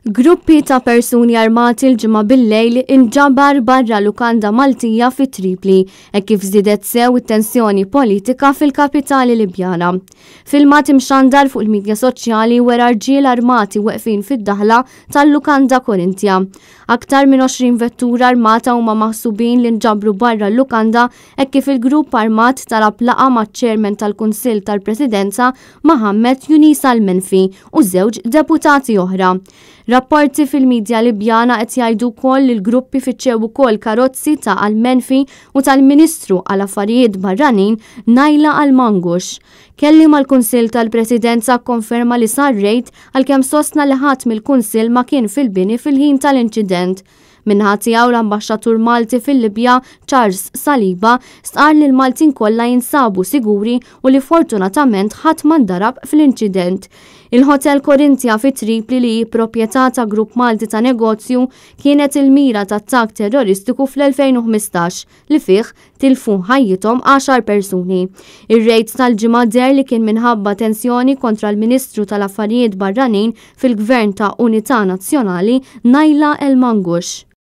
Gruppi ta' persuni armati l-ġimgħa bil-lejl inġabar barra lukanda Maltija fi Tripli e kif żiedet sew it-tensjoni politika fil-kapitali Libjana. Filmat imxandar fuq il-medja soċjali wera rġiel armati weqfin fid-daħla tal-lukanda Korintja. Aktar minn 20 vettura armata huma maħsubin li nġabru barra l-lukanda e kif il-grupp armat talab laqa maċ-ċermen tal-Kunsill tal-Presidenza Mohammed Yunis Al-Menfi u żewġ deputati oħra. Rapporti fil-medja Libjana qed jgħidu wkoll li l-gruppi fiċċew ukoll karozzi ta' Al-Menfi u tal-Ministru għal Affarijiet Barranin Najla Al-Mangush. Kelli mal-Kunsill tal-Presidenza konferma li sar rejd għalkemm sostna li ħadd mill-Kunsill ma kien fil-bini fil-ħin tal-inċident. Minħat tiegħu l-Ambaxxatur Malti fil-Libja Charles Saliba stqar li l-Maltin kollha jinsabu siguri u li fortunatament ħadd ma ndarab fl-inċident. Il-Hotel Korintja fi Tripli li proprjetà ta' grupp Malti ta' negozju kienet il-mira ta' attak terroristiku fl-2015 li fih tilfu ħajjithom 10 persuni. Ir-rejd tal-ġimgħa der li kien minħabba tensjoni kontra l-Ministru tal-Affarijiet Barranin fil-Gvern ta' Unità Nazzjonali Najla Al-Mangush.